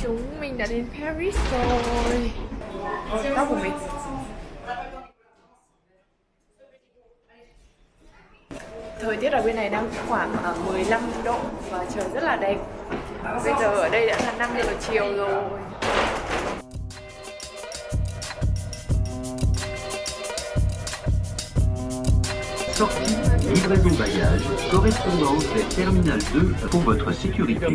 Chúng mình đã đến Paris rồi. Tóc của mình. Thời tiết ở bên này đang khoảng 15 độ và trời rất là đẹp. Bây giờ ở đây đã là 5 giờ chiều rồi. Sortie, livraison bagages, correspondance vers Terminal 2 pour votre sécurité.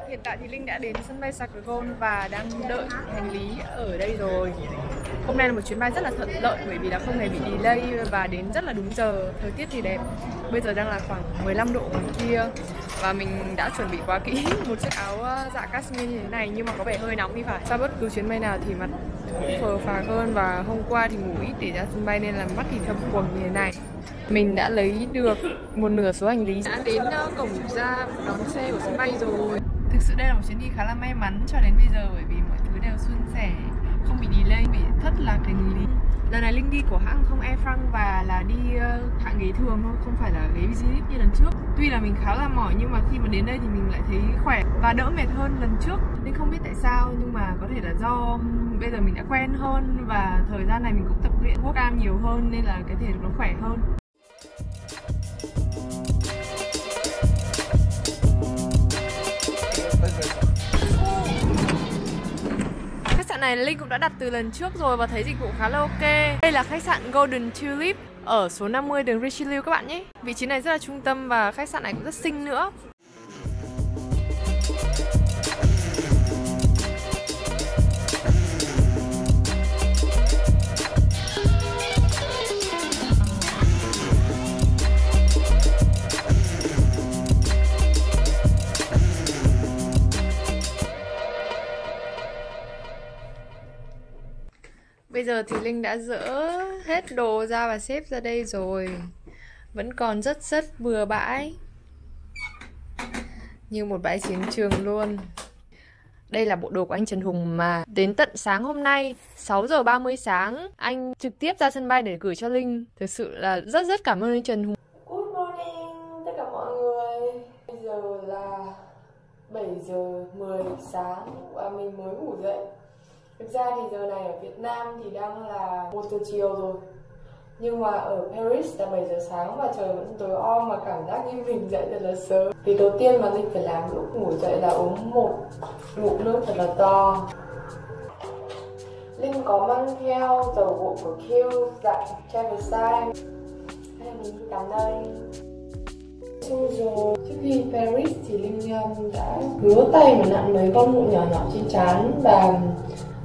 Hiện tại thì Linh đã đến sân bay Charles de Gaulle và đang đợi hành lý ở đây rồi. Hôm nay là một chuyến bay rất là thuận lợi bởi vì là không hề bị delay và đến rất là đúng giờ. Thời tiết thì đẹp. Bây giờ đang là khoảng 15 độ ngoài kia và mình đã chuẩn bị quá kỹ một chiếc áo dạ cashmere như thế này nhưng mà có vẻ hơi nóng đi phải. Sau bất cứ chuyến bay nào thì mặt cũng phờ phạc hơn và hôm qua thì ngủ ít để ra sân bay nên là mắt thì thâm quầng như thế này. Mình đã lấy được một nửa số hành lý, đã đến cổng ra đón xe của sân bay rồi. Thực sự đây là một chuyến đi khá là may mắn cho đến bây giờ bởi vì mọi thứ đều suôn sẻ, không bị delay, bị thất lạc hành lý. Lần này Linh đi của hãng không Air France và là đi hạng ghế thường thôi, không phải là ghế business như lần trước. Tuy là mình khá là mỏi nhưng mà khi mà đến đây thì mình lại thấy khỏe và đỡ mệt hơn lần trước. Linh không biết tại sao nhưng mà có thể là do bây giờ mình đã quen hơn và thời gian này mình cũng tập luyện workout nhiều hơn nên là cái thể lực nó khỏe hơn. Khách sạn này Linh cũng đã đặt từ lần trước rồi và thấy dịch vụ khá là ok. Đây là khách sạn Golden Tulip ở số 50 đường Richelieu các bạn nhé. Vị trí này rất là trung tâm và khách sạn này cũng rất xinh nữa. Bây giờ thì Linh đã dỡ hết đồ ra và xếp ra đây rồi. Vẫn còn rất bừa bãi, như một bãi chiến trường luôn. Đây là bộ đồ của anh Trần Hùng mà đến tận sáng hôm nay 6 giờ 30 sáng anh trực tiếp ra sân bay để gửi cho Linh. Thực sự là rất cảm ơn anh Trần Hùng. Good morning tất cả mọi người. Bây giờ là 7 giờ 10 sáng và mình mới ngủ dậy. Thực ra thì giờ này ở Việt Nam thì đang là 1 giờ chiều rồi. Nhưng mà ở Paris là 7 giờ sáng và trời vẫn tối om mà cảm giác như mình dậy thật là sớm. Việc đầu tiên mà Linh phải làm lúc ngủ dậy là uống một ngụm nước thật là to. Linh có mang theo dầu gội của Kiehl's dạng travel size. Hay là mình đi tắm đây. Rồi, trước khi Paris thì Linh đã ngứa tay mà nặn mấy con mụn nhỏ trên trán và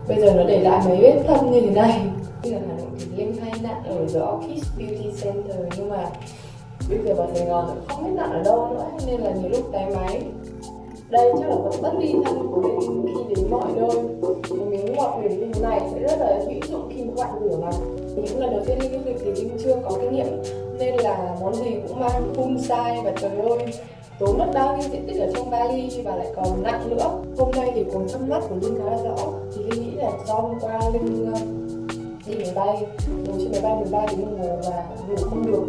bây giờ nó để lại mấy vết thâm như thế này. Khi ở Hà Nội thì Linh hay nặn ở The Orchid Beauty Center nhưng mà bây giờ vào Sài Gòn thì không biết nặn ở đâu nữa nên là nhiều lúc tái máy. Đây chắc là vẫn bất ly thân của Linh khi đến mọi nơi. Miếng ngọt huyền như thế này sẽ rất là hữu dụng khi các bạn rửa mặt. Những lần đầu tiên Linh du lịch thì Linh chưa có kinh nghiệm nên là món gì cũng mang full size và trời ơi tốn mất bao nhiêu diện tích ở trong vali và lại còn nặng nữa. Hôm nay thì cuống trong mắt của Linh khá là rõ thì Linh nghĩ là do hôm qua Linh đi máy bay, ngồi trên máy bay 13 tiếng đồng hồ và ngủ không được.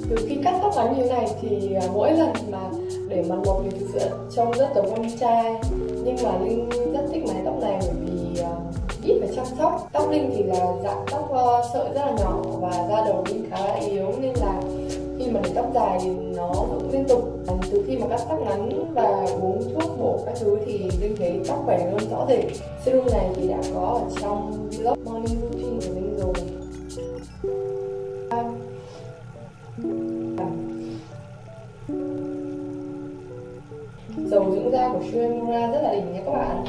Từ khi cắt tóc ngắn như thế này thì mỗi lần mà để mặt một thì thực sự trông rất giống con trai. Nhưng mà Linh rất thích mái tóc này bởi vì ít phải chăm sóc. Tóc Linh thì là dạng tóc sợi rất là nhỏ và da đầu Linh khá là yếu nên là khi mà để tóc dài thì nó rụng liên tục. Từ khi mà cắt tóc ngắn và uống thuốc bổ các thứ thì Linh thấy tóc khỏe hơn rõ rệt. Serum này thì đã có ở trong vlog morning routine của Linh rồi. Dầu dưỡng da của Shuemura rất là đỉnh nha các bạn.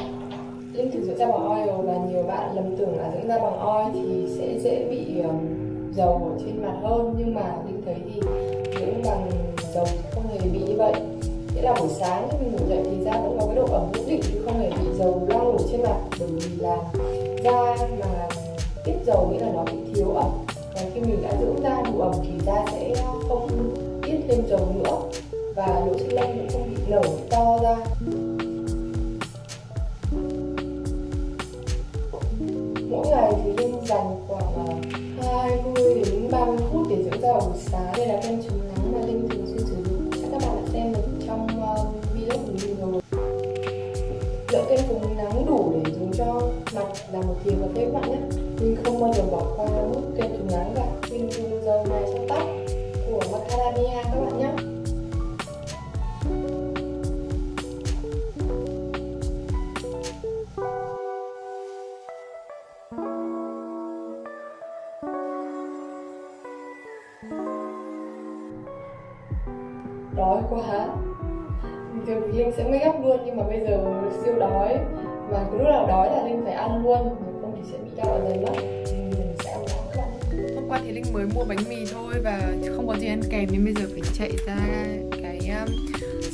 Linh thử dưỡng da bằng oil và nhiều bạn lầm tưởng là dưỡng da bằng oil thì sẽ dễ bị dầu ở trên mặt hơn, nhưng mà Linh thấy thì dưỡng bằng dầu thì không hề bị như vậy. Nghĩa là buổi sáng khi mình ngủ dậy thì da vẫn có cái độ ẩm nhất định chứ không hề bị dầu loang lổ trên mặt, bởi vì là da mà ít dầu nghĩa là nó bị thiếu ẩm, và khi mình đã dưỡng da đủ ẩm thì da sẽ không ít thêm dầu nữa và lỗ chân lông cũng không bị nở to ra. Mỗi ngày thì Linh dành khoảng 20 đến 30 phút để dưỡng da vào buổi sáng. Đây là kem chống nắng mà Linh thường xuyên sử dụng, chắc các bạn đã xem được trong video của mình rồi. Lượng kem chống nắng đủ làm một thìa cà phê các bạn nhé. Linh không bao giờ bỏ qua mousse kem chống nắng cả. Linh dùng dầu này cho tóc của Macadamia các bạn nhé. Đói quá. Bình thường thì Linh sẽ make up luôn, nhưng mà bây giờ siêu đói. Và cứ lúc nào đói là Linh phải ăn luôn, nếu không thì sẽ bị đau dạ dày mất. Mình sẽ ăn nó các bạn. Hôm qua thì Linh mới mua bánh mì thôi và không có gì ăn kèm, nên bây giờ phải chạy ra cái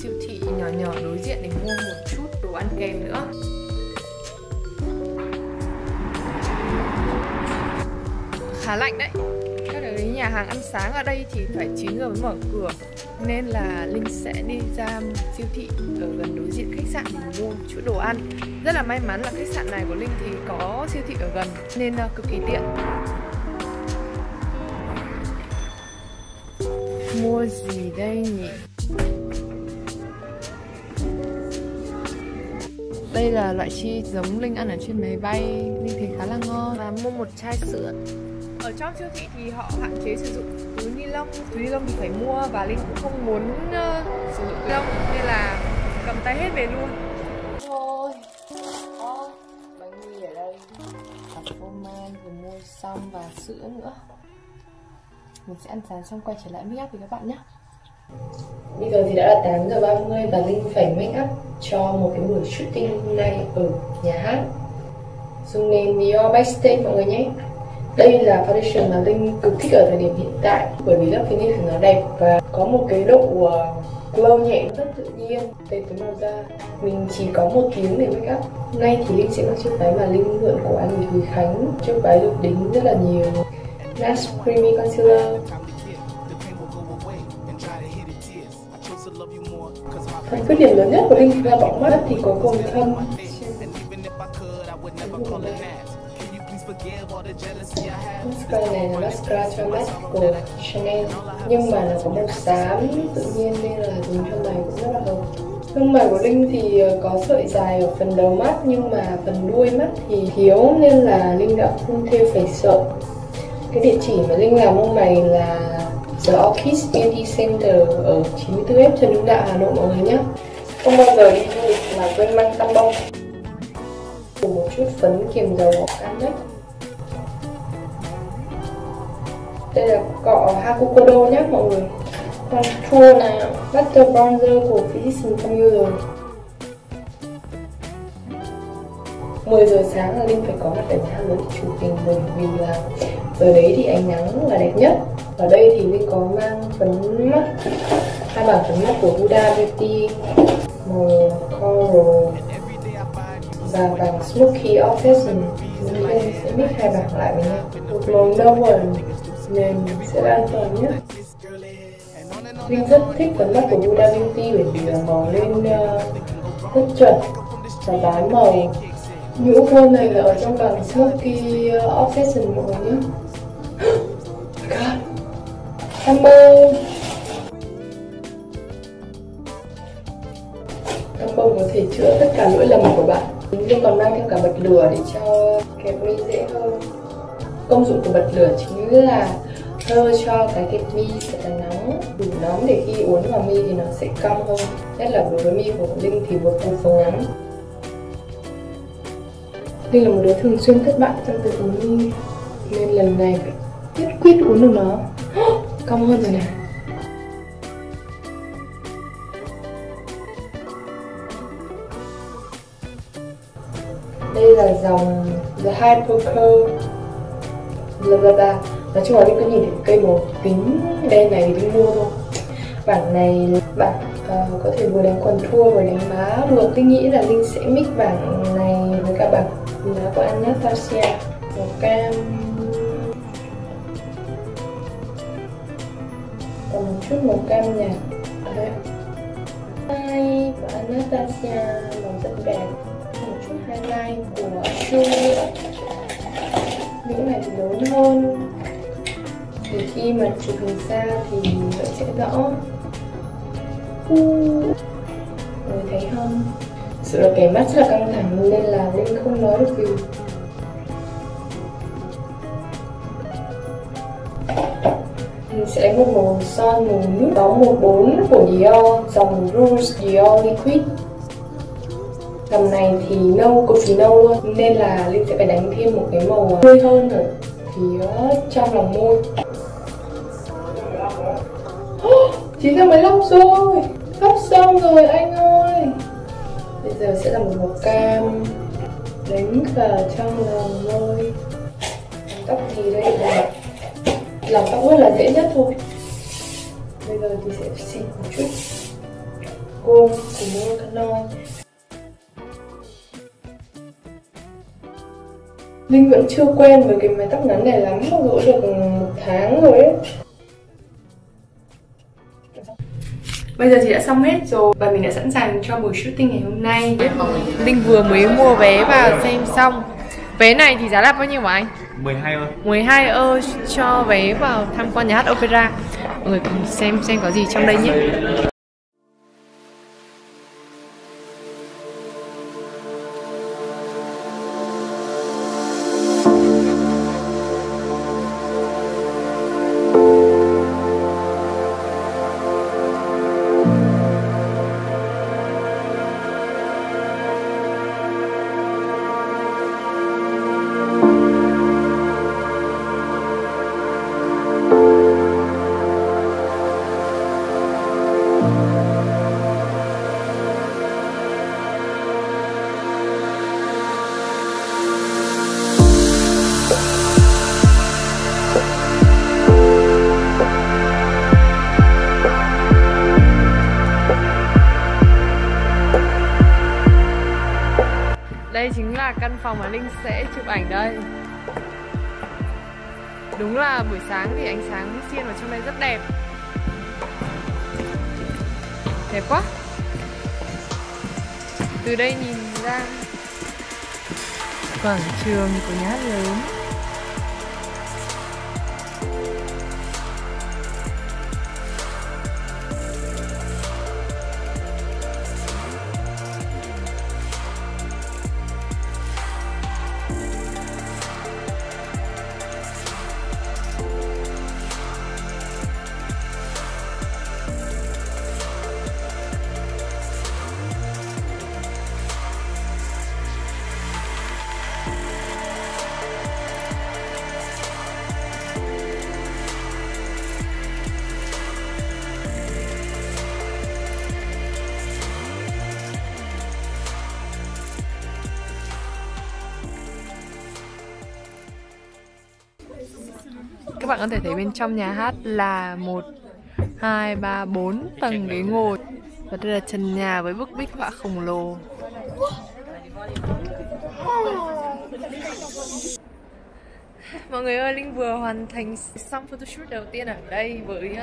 siêu thị nhỏ nhỏ đối diện để mua một chút đồ ăn kèm nữa. Khá lạnh đấy. Các cái nhà hàng ăn sáng ở đây thì phải 9 giờ mới mở cửa, nên là Linh sẽ đi ra siêu thị ở gần đối diện khách sạn để mua một chút đồ ăn. Rất là may mắn là khách sạn này của Linh thì có siêu thị ở gần nên cực kỳ tiện. Mua gì đây nhỉ? Đây là loại chi giống Linh ăn ở trên máy bay, Linh thấy khá là ngon. Và mua một chai sữa. Ở trong siêu thị thì họ hạn chế sử dụng túi ni lông thì phải mua, và Linh cũng không muốn sử dụng túi lông nên là cầm tay hết về luôn. Thôi, bánh mì ở đây, cặp phô mai vừa mua xong và sữa nữa. Mình sẽ ăn sáng xong quay trở lại make up với các bạn nhé. Bây giờ thì đã là 8 giờ 30 và Linh phải make up cho một cái buổi shooting hôm nay ở nhà hát. Dùng nền Dior Backstage mọi người nhé. Đây là foundation mà Linh cực thích ở thời điểm hiện tại, bởi vì lớp finish của nó đẹp và có một cái độ glow nhẹ rất tự nhiên. Đây cái màu da. Mình chỉ có 1 tiếng để make up. Hôm nay thì Linh sẽ mặc chiếc váy mà Linh mượn của anh Thùy Khánh. Chiếc váy được đính rất là nhiều NARS Creamy Concealer. Phần khuyết điểm lớn nhất của Linh là bọng mắt thì cuối cùng thâm. Mascara này là mascara cho mắt của Chanel, nhưng mà nó có màu xám tự nhiên nên là dùng cho mày cũng rất là hợp. Lông mày của Linh thì có sợi dài ở phần đầu mắt, nhưng mà phần đuôi mắt thì thiếu nên là Linh đã phun thêu phẩy sợi. Cái địa chỉ mà Linh làm lông mày là The Orchid Beauty Center ở 94F Trần Hưng Đạo, Hà Nội mọi người nhé. Không bao giờ đi du lịch mà quên mang tăm bông. Cùng một chút phấn kiềm dầu ngọc cam đấy. Đây là cọ Hakukodo nhé mọi người. Contour là Butter Bronzer của Physicians Formula. 10 giờ sáng là Linh phải có mặt ở nhà với chụp hình, bởi vì là giờ đấy thì ánh nắng là đẹp nhất. Ở đây thì Linh có mang phấn mắt, 2 bảng phấn mắt của Huda Beauty màu Coral và bảng Smoky Obsession. Linh sẽ mix 2 bảng lại với nhau. Một màu nâu nên sẽ là an toàn nhất. Linh rất thích phấn mắt của Huda Beauty bởi vì là màu lên rất chuẩn và bám màu. Nhũ môn này là ở trong bảng Smoky Obsession mọi người nhé. God, cảm ơn. Cảm ơn có thể chữa tất cả lỗi lầm của bạn. Linh còn mang thêm cả bật lửa để cho kẹp mi dễ hơn. Công dụng của bật lửa chính là hơ cho cái kẹp mi sẽ là nóng, đủ nóng để khi uốn vào mi thì nó sẽ cong hơn. Nhất là đối với mi của Linh thì vừa cụp vừa ngắn. Linh là một đứa thường xuyên thất bại trong việc uốn mi, nên lần này phải nhất quyết uốn được nó cong hơn rồi này. Đây là dòng The Hyper Curl bla. Nói chung là Linh cứ nhìn thấy cây màu kính đen này thì Linh mua thôi. Bảng này bạn có thể vừa đánh contour vừa đánh má được. Linh nghĩ là Linh sẽ mix bảng này với cả bảng má của Anastasia màu cam, còn một chút màu cam nhạt. Đấy, hai của Anastasia màu rất đẹp, một chút highlight của Shu. Những này thì lớn hơn để khi mà chụp hình xa thì vẫn sẽ rõ. Người thấy không? Sự là cái mắt rất là căng thẳng nên là Linh không nói được gì. sẽ đánh một màu son màu nude đó 14 của Dior, dòng Rouge Dior Liquid. Tầm này thì nâu, cực kỳ nâu luôn, nên là Linh sẽ phải đánh thêm một cái màu tươi hơn ở phía trong lòng môi. 915 rồi, sắp xong rồi anh ơi. Bây giờ sẽ là một màu cam đánh vào trong lòng môi. Làm tóc thì đây là làm tóc rất là dễ nhất thôi. Bây giờ thì sẽ xịt một chút gôm của Monocanoi. Linh vẫn chưa quen với cái mái tóc ngắn này lắm, mặc dù được 1 tháng rồi ấy. Bây giờ thì đã xong hết rồi và mình đã sẵn sàng cho buổi shooting ngày hôm nay. Linh vừa mới mua vé vào xem xong. Vé này thì giá là bao nhiêu hả anh? 12 ơ. 12 ơ cho vé vào tham quan nhà hát opera. Mọi người cùng xem có gì trong đây nhé. Đây chính là căn phòng mà Linh sẽ chụp ảnh đây. Đúng là buổi sáng thì ánh sáng xiên vào trong đây rất đẹp. Đẹp quá. Từ đây nhìn ra quảng trường của nhà hát lớn. Các bạn có thể thấy bên trong nhà hát là 1, 2, 3, 4 tầng ghế ngồi. Và đây là trần nhà với bức bích họa khổng lồ. Mọi người ơi, Linh vừa hoàn thành xong photoshoot đầu tiên ở đây với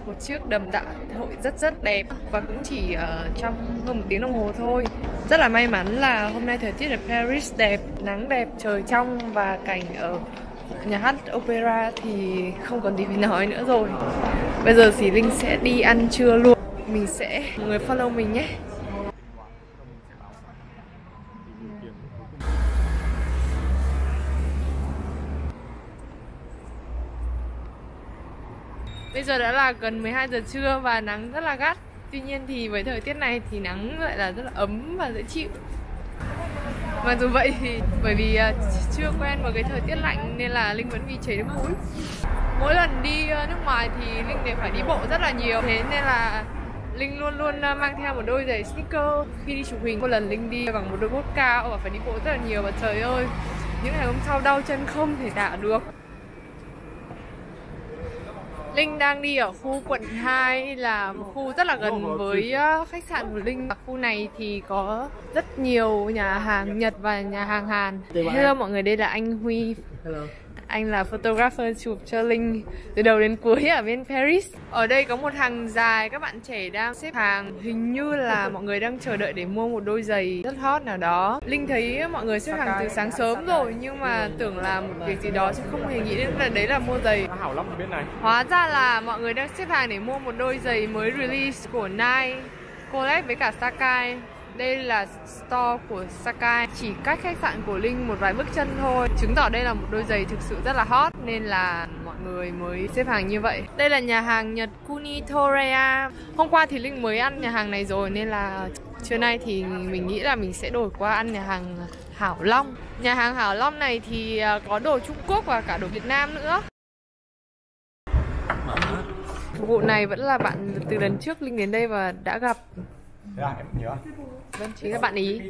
một chiếc đầm dạ hội rất đẹp. Và cũng chỉ trong hơn 1 tiếng đồng hồ thôi. Rất là may mắn là hôm nay thời tiết ở Paris đẹp, nắng đẹp, trời trong và cảnh ở nhà hát opera thì không còn gì phải nói nữa rồi. Bây giờ thì Linh sẽ đi ăn trưa luôn. Mình sẽ mọi người follow mình nhé. Bây giờ đã là gần 12 giờ trưa và nắng rất là gắt. Tuy nhiên thì với thời tiết này thì nắng lại là rất là ấm và dễ chịu. Mà dù vậy thì bởi vì chưa quen với cái thời tiết lạnh nên là Linh vẫn bị chảy nước mũi. Mỗi lần đi nước ngoài thì Linh đều phải đi bộ rất là nhiều. Thế nên là Linh luôn luôn mang theo một đôi giày sneaker khi đi chụp hình. Một lần Linh đi bằng một đôi bốt cao và phải đi bộ rất là nhiều. Và trời ơi, những ngày hôm sau đau chân không thể tả được. Linh đang đi ở khu quận 2 là một khu rất là gần với khách sạn của Linh. Ở khu này thì có rất nhiều nhà hàng Nhật và nhà hàng Hàn. Hello mọi người, đây là anh Huy. Hello. Anh là photographer chụp cho Linh từ đầu đến cuối ở bên Paris. Ở đây có một hàng dài các bạn trẻ đang xếp hàng. Hình như là mọi người đang chờ đợi để mua một đôi giày rất hot nào đó. Linh thấy mọi người xếp hàng từ sáng sớm rồi, nhưng mà tưởng là một cái gì đó chứ không hề nghĩ đến là đấy là mua giày. Hảo lắm ở bên này. Hóa ra là mọi người đang xếp hàng để mua một đôi giày mới release của Nike collab với cả Sacai. Đây là store của Sacai, chỉ cách khách sạn của Linh một vài bước chân thôi. Chứng tỏ đây là một đôi giày thực sự rất là hot nên là mọi người mới xếp hàng như vậy. Đây là nhà hàng Nhật Kunitoreya. Hôm qua thì Linh mới ăn nhà hàng này rồi nên là trưa nay thì mình nghĩ là mình sẽ đổi qua ăn nhà hàng Hảo Long. Nhà hàng Hảo Long này thì có đồ Trung Quốc và cả đồ Việt Nam nữa. Phục vụ này vẫn là bạn từ lần trước Linh đến đây và đã gặp. Em nhớ. Vâng, chính là bạn ý.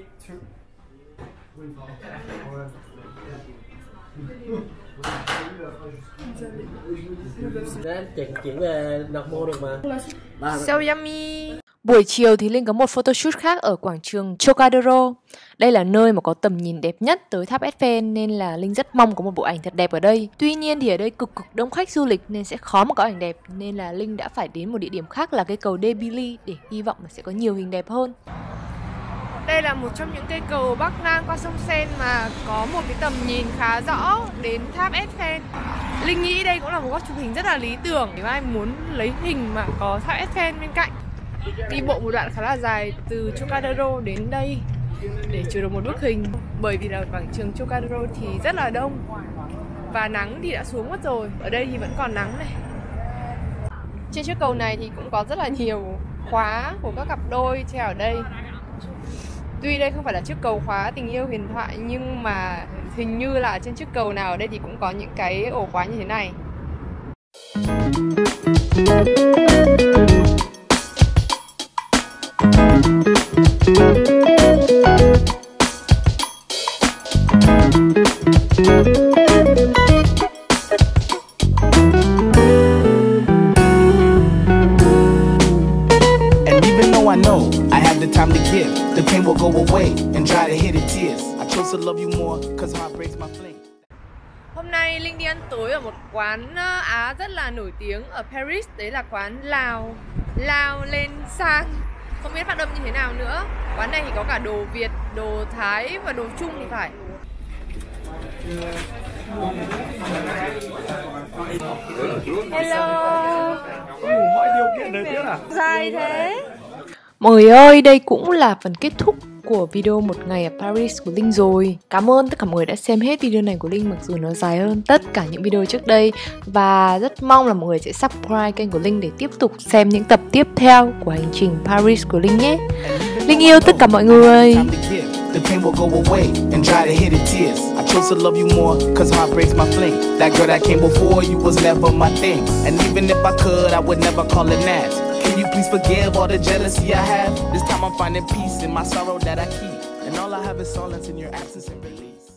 Chuyển về đọc mô được mà. So yummy. Buổi chiều thì Linh có một photoshoot khác ở quảng trường Trocadero. Đây là nơi mà có tầm nhìn đẹp nhất tới tháp Eiffel nên là Linh rất mong có một bộ ảnh thật đẹp ở đây. Tuy nhiên thì ở đây cực đông khách du lịch nên sẽ khó mà có ảnh đẹp, nên là Linh đã phải đến một địa điểm khác là cây cầu Debili để hy vọng là sẽ có nhiều hình đẹp hơn. Đây là một trong những cây cầu bắc ngang qua sông Sen mà có một cái tầm nhìn khá rõ đến tháp Eiffel. Linh nghĩ đây cũng là một góc chụp hình rất là lý tưởng nếu ai muốn lấy hình mà có tháp Eiffel bên cạnh. Đi bộ một đoạn khá là dài từ Trocadero đến đây để chụp được một bức hình. Bởi vì là quảng trường Trocadero thì rất là đông và nắng thì đã xuống mất rồi. Ở đây thì vẫn còn nắng này. Trên chiếc cầu này thì cũng có rất là nhiều khóa của các cặp đôi treo ở đây. Tuy đây không phải là chiếc cầu khóa tình yêu huyền thoại nhưng mà hình như là trên chiếc cầu nào ở đây thì cũng có những cái ổ khóa như thế này. I know I have the time to give. The pain will go away and dry the hidden tears. I chose to love you more cause heart breaks my flame. Hôm nay Linh đi ăn tối ở một quán Á rất là nổi tiếng ở Paris. Đấy là quán Lao Lên Sang. Không biết phát âm như thế nào nữa. Quán này thì có cả đồ Việt, đồ Thái và đồ Trung thì phải. Hello. Mọi điều kiện thời tiết à? Dài thế. Mọi người ơi, đây cũng là phần kết thúc của video một ngày ở Paris của Linh rồi. Cảm ơn tất cả mọi người đã xem hết video này của Linh mặc dù nó dài hơn tất cả những video trước đây. Và rất mong là mọi người sẽ subscribe kênh của Linh để tiếp tục xem những tập tiếp theo của hành trình Paris của Linh nhé. Linh yêu tất cả mọi người. The pain will go away and dry the hidden tears. I chose to love you more cause heart breaks my flame. That girl that came before you was never my thing. And even if I could, I would never call it Naz. Can you please forgive all the jealousy I have? This time I'm finding peace in my sorrow that I keep. And all I have is silence in your absence and release.